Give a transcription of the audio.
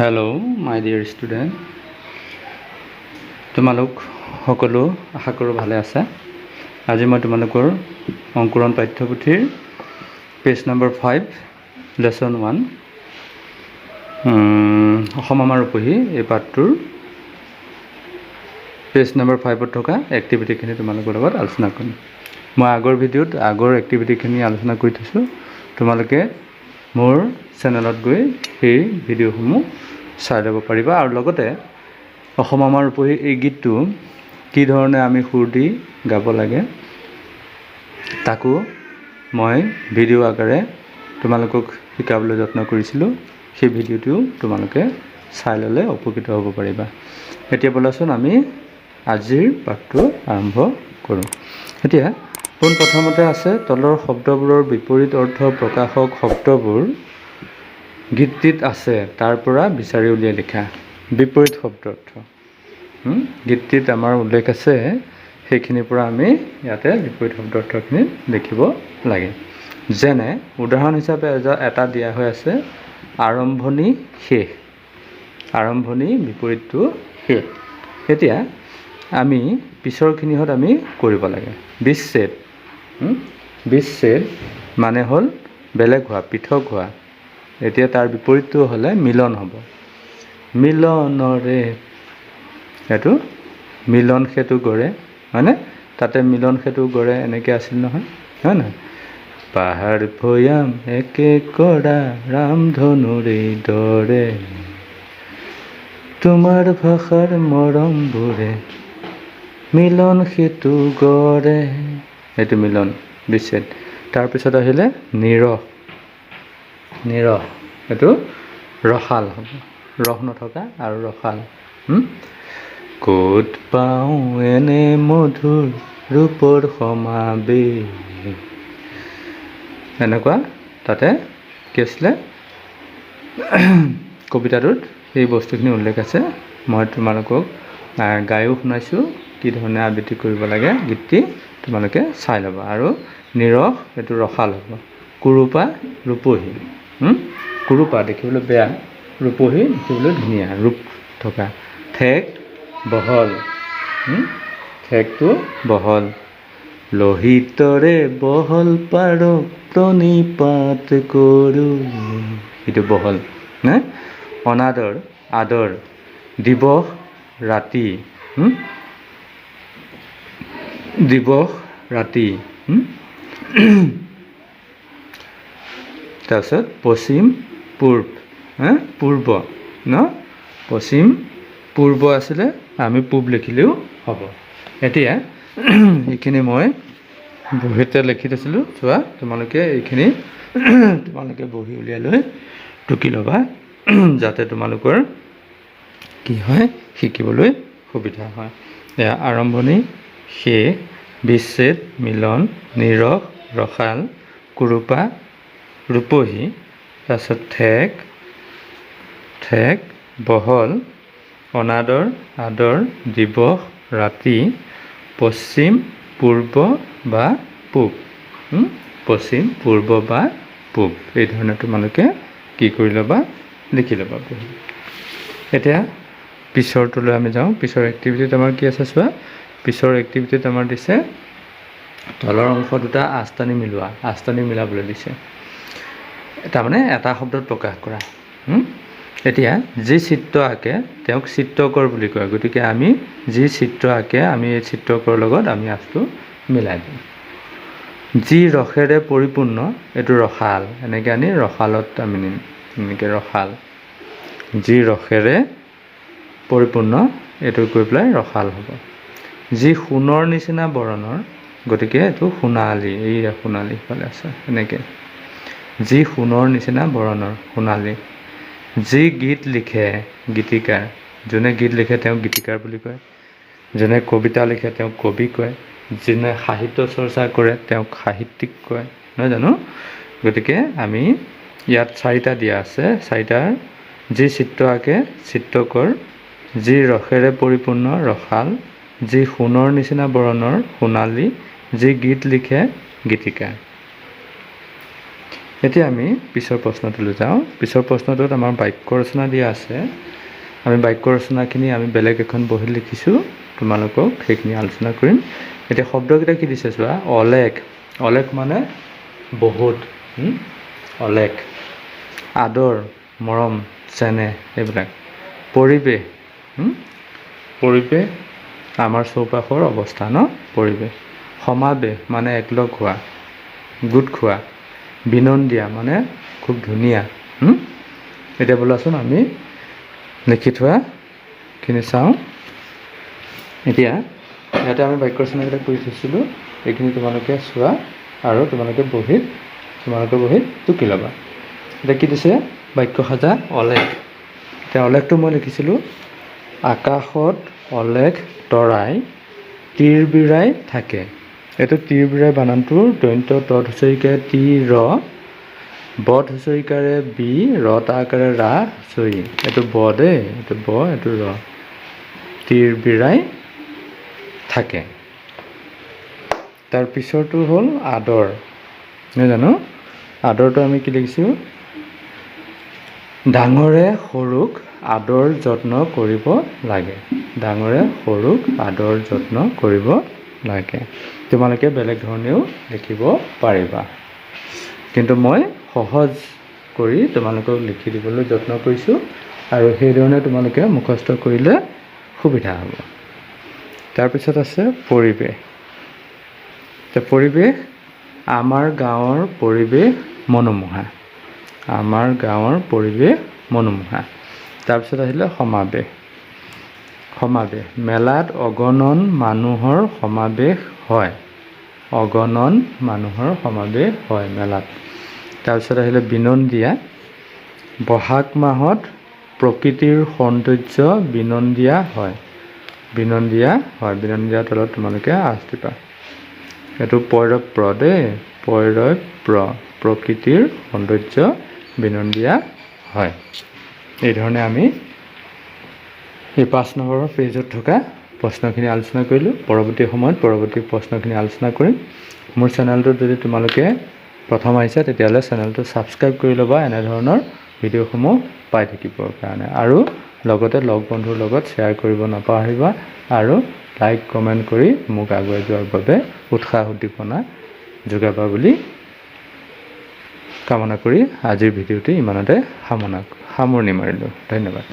Hello, my dear student. তোমালোক সকলো আশা কৰোঁ ভালে আছা। আজি মই তোমালোকৰ অংকুৰণ পাঠ্যপুথিৰ পেজ নম্বৰ 5 লেসন 1 অসম আমাৰ ৰূপহী এই পাঠটোৰ পেজ নম্বৰ 5ত থকা এক্টিভিটিখিনি তোমালোকৰ লগত আলোচনা কৰিম। মই আগৰ ভিডিঅ'ত আগৰ এক্টিভিটিখিনি আলোচনা কৰি থৈছোঁ। তোমালোকে মোৰ চেনেলত গৈ সেই ভিডিঅ'সমূহ চাই ল'ব পাৰিবা আৰু লগতে অসম আমাৰ ৰূপহী এই গীতটো কি ধৰণে আমি সুৰ দি গাব লাগে তাকো মই ভিডিঅ' আকাৰে তোমালোকক শিকাবলৈ যত্ন কৰিছিলোঁ। সেই ভিডিঅ'টো তোমালোকে চাই ল'লে উপকৃত হ'ব পাৰিবা। এতিয়া বলাচোন আমি আজিৰ পাঠটো আৰম্ভ কৰোঁ। এতিয়া পোনপ্ৰথমতে আছে তলৰ শব্দবোৰৰ বিপৰীত অৰ্থ প্ৰকাশক শব্দবোৰ গীতটিত আছে তাৰ পৰা বিচাৰি উলিয়াই লিখা। বিপৰীত শব্দ অৰ্থ গীতটিত আমাৰ উল্লেখ আছে, সেইখিনিৰ পৰা আমি ইয়াতে বিপৰীত শব্দ অৰ্থখিনি লিখিব লাগে। যেনে উদাহৰণ হিচাপে এটা দিয়া হৈ আছে আৰম্ভণি শেষ। আৰম্ভণি বিপৰীতটো শেষ। এতিয়া আমি পিছৰখিনিহঁত আমি কৰিব লাগে। বিচ্ছেদ বিচ্ছেদ মানে হ'ল বেলেগ হোৱা, পৃথক হোৱা। এতিয়া তাৰ বিপৰীতটো হ'লে মিলন হ'ব। মিলনৰে এইটো মিলন সেতু গঢ়ে, হয়নে? তাতে মিলন সেতু গঢ়ে এনেকৈ আছিল নহয়, হয় নহয়? পাহাৰ ভৈয়াম একে কৰা ৰামধনুৰে দৰে তোমাৰ ভাষাৰ মৰমবোৰে মিলন সেতু গঢ়ে। এইটো মিলন বিচ্ছেদ। তাৰপিছত আহিলে নিৰহ। নিৰহ এইটো ৰসাল হ'ব, ৰস নথকা আৰু ৰসাল। ক'ত পাওঁ এনে মধুৰ ৰূপৰ সমাবেশ। এনেকুৱা তাতে কি আছিলে কবিতাটোত সেই বস্তুখিনি উল্লেখ আছে। মই তোমালোকক গায়ো শুনাইছোঁ কি ধৰণে আবৃত্তি কৰিব লাগে। গীতটি তোমালোকে চাই ল'বা। আৰু নিৰস এইটো ৰসাল হ'ব। কুৰূপা ৰূপহী। কুৰূপা দেখিবলৈ বেয়া, ৰূপহী দেখিবলৈ ধুনীয়া, ৰূপ থকা। ঠেক বহল, ঠেকটো বহল। লোহিতৰে বহল পাৰ প্ৰণিপাত কৰোঁ, এইটো বহল। অনাদৰ আদৰ। দিৱস ৰাতি, দিৱস ৰাতি। তাৰপিছত পশ্চিম পূৰ্ব, পূৰ্ব ন, পশ্চিম পূৰ্ব আছিলে, আমি পূব লিখিলেও হ'ব। এতিয়া এইখিনি মই বহীতে লিখি থৈছিলোঁ, চোৱা তোমালোকে এইখিনি তোমালোকে বহি উলিয়াই লৈ টুকি ল'বা, যাতে তোমালোকৰ কি হয় শিকিবলৈ সুবিধা হয়। এয়া আৰম্ভণি শেষ, বিচ্ছেদ মিলন, নিৰস ৰসাল, কুৰূপা ৰূপহী, তাৰপিছত ঠেক ঠেক বহল, অনাদৰ আদৰ, দিৱস ৰাতি, পশ্চিম পূৰ্ব বা পূব, পশ্চিম পূৰ্ব বা পূব। এই ধৰণে তোমালোকে কি কৰি ল'বা, লিখি ল'বা বহি। এতিয়া পিছৰটোলৈ আমি যাওঁ। পিছৰ এক্টিভিটিত আমাৰ কি আছে চোৱা। পিছৰ এক্টিভিটিত আমাৰ দিছে তলৰ অংশ দুটা আঁচটানি মিলোৱা। আঁচটানি মিলাবলৈ দিছে, তাৰমানে এটা শব্দত প্ৰকাশ কৰা। এতিয়া যি চিত্ৰ আঁকে তেওঁক চিত্ৰকৰ বুলি কয়। গতিকে আমি যি চিত্ৰ আঁকে আমি এই চিত্ৰকৰ লগত আমি আঁচটো মিলাই দিওঁ। যি ৰসেৰে পৰিপূৰ্ণ এইটো ৰসাল। এনেকৈ আনি ৰসালত আমি নিম, এনেকৈ ৰসাল। যি ৰসেৰে পৰিপূৰ্ণ এইটো কৈ পেলাই ৰসাল হ'ব। যি সোণৰ নিচিনা বৰণৰ, গতিকে এইটো সোণালী। এই সোণালী ফালে আছে এনেকৈ। যি সোণৰ নিচিনা বৰণৰ, সোণালী। যি গীত লিখে, গীতিকাৰ। যোনে গীত লিখে তেওঁক গীতিকাৰ বুলি কয়। যোনে কবিতা লিখে তেওঁক কবি কয়। যোনে সাহিত্য চৰ্চা কৰে তেওঁক সাহিত্যিক কয়, নহয় জানো? গতিকে আমি ইয়াত চাৰিটা দিয়া আছে। চাৰিটাৰ যি চিত্ৰ আঁকে চিত্ৰকৰ, যি ৰসেৰে পৰিপূৰ্ণ ৰসাল, যি সোণৰ নিচিনা বৰণৰ সোণালী, যি গীত লিখে গীতিকাৰ। এতিয়া আমি পিছৰ প্ৰশ্নটোলৈ যাওঁ। পিছৰ প্ৰশ্নটোত আমাৰ বাক্য ৰচনা দিয়া আছে। আমি বাক্য ৰচনাখিনি আমি বেলেগ এখন বহীত লিখিছোঁ, তোমালোকক সেইখিনি আলোচনা কৰিম। এতিয়া শব্দকেইটা কি দিছে চোৱা, অলেখ। অলেখ মানে বহুত, অলেখ। আদৰ, মৰম, চেনেহ এইবিলাক। পৰিৱেশ, পৰিৱেশ আমাৰ চৌপাশৰ অৱস্থা ন, পৰিৱেশ। সমাৱেশ মানে একলগ হোৱা, গোট খোৱা। বিনন্দীয়া মানে খুব ধুনীয়া। এতিয়া বোলাচোন আমি লিখি থোৱাখিনি চাওঁ। এতিয়া ইয়াতে আমি বাক্য ৰচনাকেইটা কৰি থৈছিলোঁ, এইখিনি তোমালোকে চোৱা আৰু তোমালোকৰ বহীত টুকি ল'বা। এতিয়া কি দিছে, বাক্য সাজা অলেখ। এতিয়া অলেখটো মই লিখিছিলোঁ, আকাশত অলেখ তৰাই তিৰবিৰাই থাকে। এইটো তিৰবিৰাই বানানটোৰ দন্ত্য তৎ হস্ৰইকাৰে তি ৰ, বদ হস্ৰইকাৰে বি, ৰ তা আকাৰে ৰা হস্ৰই। এইটো ব দেই, এইটো ব, এইটো ৰ। তিৰবিৰাই থাকে। তাৰ পিছৰটো হ'ল আদৰ, নহয় জানো? আদৰটো আমি কি লিখিছোঁ, ডাঙৰে সৰুক আদৰ যত্ন কৰিব লাগে। ডাঙৰে সৰুক আদৰ যত্ন কৰিব লাগে। তোমালোকে বেলেগ ধৰণেও লিখিব পাৰিবা, কিন্তু মই সহজ কৰি তোমালোকক লিখি দিবলৈ যত্ন কৰিছোঁ, আৰু সেইধৰণে তোমালোকে মুখস্থ কৰিলে সুবিধা হ'ব। তাৰপিছত আছে পৰিৱেশ। পৰিৱেশ, আমাৰ গাঁৱৰ পৰিৱেশ মনোমোহা। আমাৰ গাঁৱৰ পৰিৱেশ মনোমোহা। তাৰপিছত আহিলে সমাৱেশ। সমাৱেশ, মেলাত অগণন মানুহৰ সমাৱেশ হয়। অগণন মানুহৰ সমাৱেশ হয় মেলাত। তাৰপিছত আহিলে বিনন্দীয়া। বহাগ মাহত প্ৰকৃতিৰ সৌন্দৰ্য বিনন্দীয়া হয়। বিনন্দীয়া হয়, বিনন্দীয়াৰ তলত তোমালোকে আঁচ দিবা। এইটো পৈৰপ্ৰ দেই, পৈৰপ্ৰ, প্ৰকৃতিৰ সৌন্দৰ্য বিনন্দীয়া হয়। এইধৰণে আমি এই 5 নম্বৰৰ পেজত থকা প্ৰশ্নখিনি আলোচনা কৰিলোঁ। পৰৱৰ্তী সময়ত পৰৱৰ্তী প্ৰশ্নখিনি আলোচনা কৰিম। মোৰ চেনেলটোত যদি তোমালোকে প্ৰথম আহিছা, তেতিয়াহ'লে চেনেলটো ছাবস্ক্ৰাইব কৰি ল'বা, এনেধৰণৰ ভিডিঅ'সমূহ পাই থাকিবৰ কাৰণে। আৰু লগতে লগ বন্ধুৰ লগত শ্বেয়াৰ কৰিব নাপাহৰিবা, আৰু লাইক কমেণ্ট কৰি মোক আগুৱাই যোৱাৰ বাবে উৎসাহ উদ্দীপনা যোগাবা বুলি কামনা কৰি আজিৰ ভিডিঅ'টি ইমানতে সামৰণি মাৰিলোঁ। ধন্যবাদ।